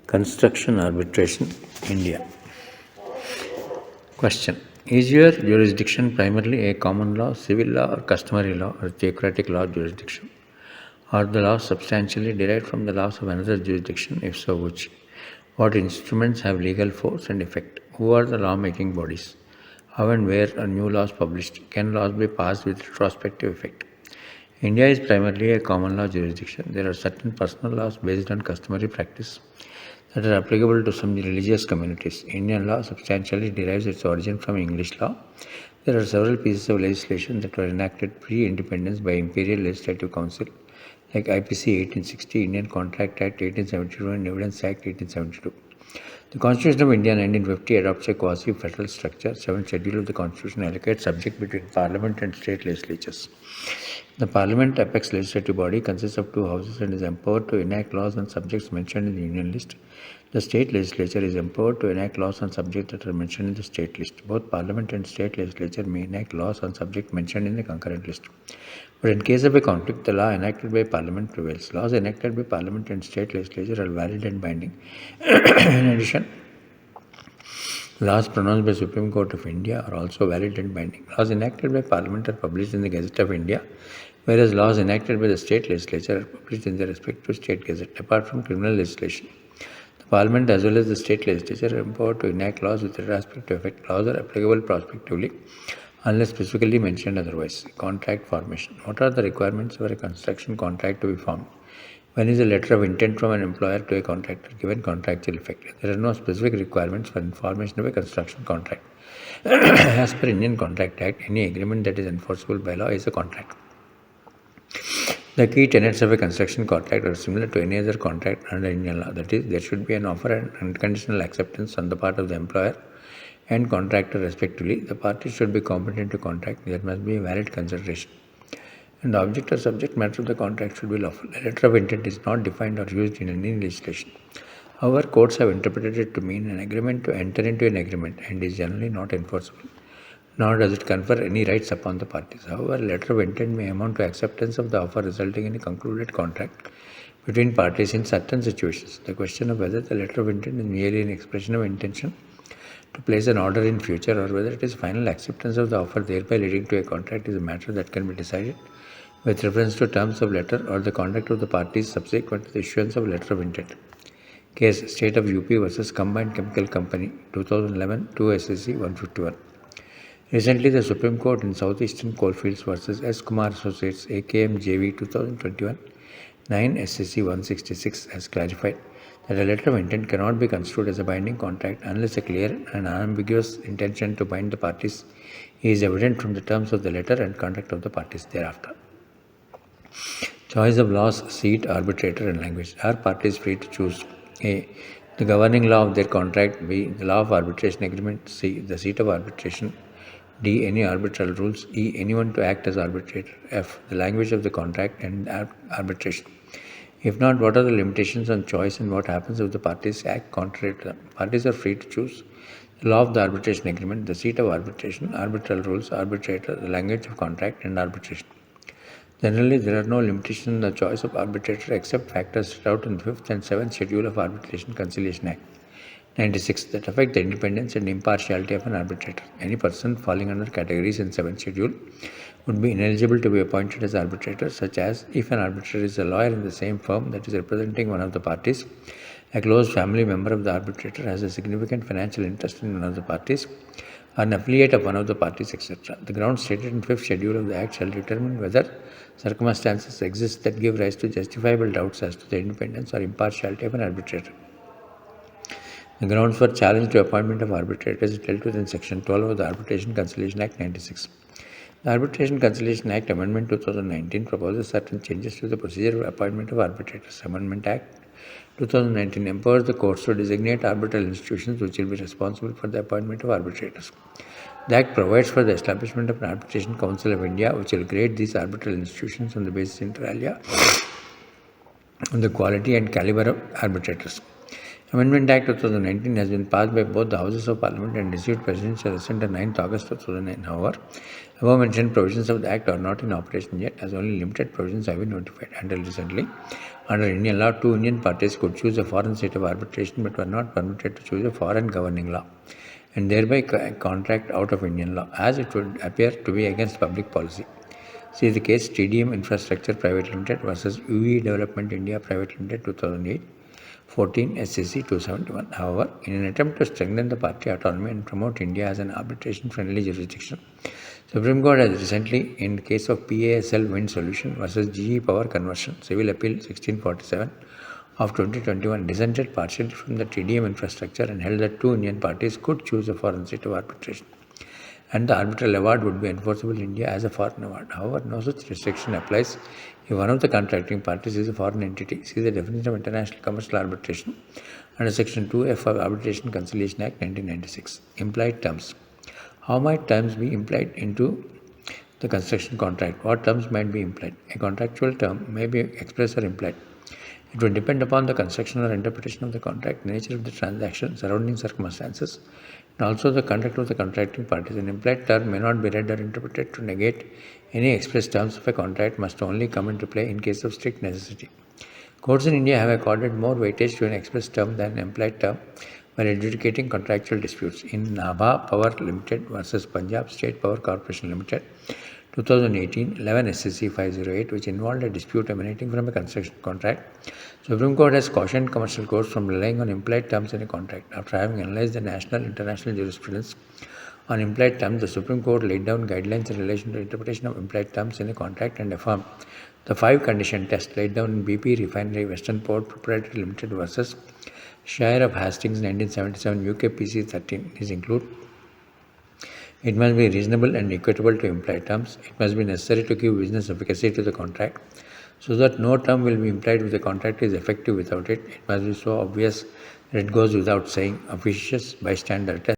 Construction Arbitration, India. Question. Is your jurisdiction primarily a common law, civil law, or customary law, or theocratic law jurisdiction? Are the laws substantially derived from the laws of another jurisdiction? If so, which? What instruments have legal force and effect? Who are the law-making bodies? How and where are new laws published? Can laws be passed with retrospective effect? India is primarily a common law jurisdiction. There are certain personal laws based on customary practice that are applicable to some religious communities. Indian law substantially derives its origin from English law. There are several pieces of legislation that were enacted pre-independence by Imperial Legislative Council, like IPC 1860, Indian Contract Act 1872, and Evidence Act 1872. The Constitution of India 1950 adopts a quasi-federal structure. 7th Schedule of the Constitution allocates subject between Parliament and state legislatures. The Parliament, apex legislative body, consists of two houses and is empowered to enact laws on subjects mentioned in the Union list. The state legislature is empowered to enact laws on subjects that are mentioned in the state list. Both Parliament and state legislature may enact laws on subjects mentioned in the concurrent list. But in case of a conflict, the law enacted by Parliament prevails. Laws enacted by Parliament and state legislature are valid and binding. In addition, laws pronounced by Supreme Court of India are also valid and binding. Laws enacted by Parliament are published in the Gazette of India, whereas laws enacted by the state legislature are published in the respective state gazette. Apart from criminal legislation, the Parliament as well as the state legislature are empowered to enact laws with retrospective effect. Laws are applicable prospectively unless specifically mentioned otherwise. Contract formation. What are the requirements for a construction contract to be formed? When is a letter of intent from an employer to a contractor given contractual effect? There are no specific requirements for formation of a construction contract. As per Indian Contract Act, any agreement that is enforceable by law is a contract. The key tenets of a construction contract are similar to any other contract under Indian law. That is, there should be an offer and unconditional acceptance on the part of the employer and contractor respectively. The parties should be competent to contract. There must be a valid consideration. And the object or subject matter of the contract should be lawful. A letter of intent is not defined or used in any legislation. However, courts have interpreted it to mean an agreement to enter into an agreement and is generally not enforceable, nor does it confer any rights upon the parties. However, a letter of intent may amount to acceptance of the offer resulting in a concluded contract between parties in certain situations. The question of whether the letter of intent is merely an expression of intention to place an order in future or whether it is final acceptance of the offer thereby leading to a contract is a matter that can be decided with reference to terms of letter or the conduct of the parties subsequent to the issuance of letter of intent. Case State of UP versus Combined Chemical Company, 2011, 2 SSC 151. Recently, the Supreme Court in Southeastern Coalfields versus S. Kumar Associates, AKM JV 2021, 9 SSC 166 has clarified that a letter of intent cannot be construed as a binding contract unless a clear and unambiguous intention to bind the parties is evident from the terms of the letter and conduct of the parties thereafter. Choice of laws, seat, arbitrator, and language. Are parties free to choose? A. The governing law of their contract. B. The law of arbitration agreement. C. The seat of arbitration. D. Any arbitral rules. E. Anyone to act as arbitrator. F. The language of the contract and arbitration. If not, what are the limitations on choice and what happens if the parties act contrary to them? Parties are free to choose the law of the arbitration agreement, the seat of arbitration, arbitral rules, arbitrator, the language of contract, and arbitration. Generally, there are no limitations on the choice of arbitrator except factors set out in the 5th and 7th Schedule of Arbitration Conciliation Act 96 that affect the independence and impartiality of an arbitrator. Any person falling under categories in 7th Schedule would be ineligible to be appointed as arbitrator, such as if an arbitrator is a lawyer in the same firm that is representing one of the parties, a close family member of the arbitrator has a significant financial interest in one of the parties, an affiliate of one of the parties, etc. The grounds stated in 5th Schedule of the Act shall determine whether circumstances exist that give rise to justifiable doubts as to the independence or impartiality of an arbitrator. The grounds for challenge to appointment of arbitrators is dealt with in Section 12 of the Arbitration Conciliation Act 96. The Arbitration Conciliation Act Amendment 2019 proposes certain changes to the procedure of appointment of arbitrators. Amendment Act 2019 empowers the courts to designate arbitral institutions which will be responsible for the appointment of arbitrators. The Act provides for the establishment of an Arbitration Council of India which will grade these arbitral institutions on the basis inter alia on the quality and caliber of arbitrators. Amendment Act 2019 has been passed by both the Houses of Parliament and received presidential assent on 9th August 2009. However, above-mentioned provisions of the Act are not in operation yet, as only limited provisions have been notified. Until recently, under Indian law, two Indian parties could choose a foreign state of arbitration but were not permitted to choose a foreign governing law and thereby contract out of Indian law, as it would appear to be against public policy. See the case TDM Infrastructure Private Limited versus UE Development India Private Limited 2008, 14 SCC 271. However, in an attempt to strengthen the party autonomy and promote India as an arbitration-friendly jurisdiction, Supreme Court has recently, in the case of PASL Wind Solution versus GE Power Conversion, Civil Appeal 1647 of 2021, dissented partially from the TDM infrastructure and held that two Indian parties could choose a foreign state of arbitration, and the arbitral award would be enforceable in India as a foreign award. However, no such restriction applies if one of the contracting parties is a foreign entity. See the definition of international commercial arbitration under Section 2F of Arbitration Conciliation Act 1996. Implied terms. How might terms be implied into the construction contract? What terms might be implied? A contractual term may be express or implied. It will depend upon the construction or interpretation of the contract, nature of the transaction, surrounding circumstances, and also the conduct of the contracting parties. An implied term may not be read or interpreted to negate any express terms of a contract, must only come into play in case of strict necessity. Courts in India have accorded more weightage to an express term than an implied term when adjudicating contractual disputes. In Nabha Power Limited versus Punjab State Power Corporation Limited, 2018, 11 SCC 508, which involved a dispute emanating from a construction contract, Supreme Court has cautioned commercial courts from relying on implied terms in a contract. After having analyzed the national and international jurisprudence on implied terms, the Supreme Court laid down guidelines in relation to interpretation of implied terms in a contract and affirmed the 5-condition test laid down in BP Refinery Western Port Proprietary Limited versus Shire of Hastings 1977 UK PC 13. These include: it must be reasonable and equitable to implied terms. It must be necessary to give business efficacy to the contract so that no term will be implied if the contract is effective without it. It must be so obvious that it goes without saying. Officious bystander test.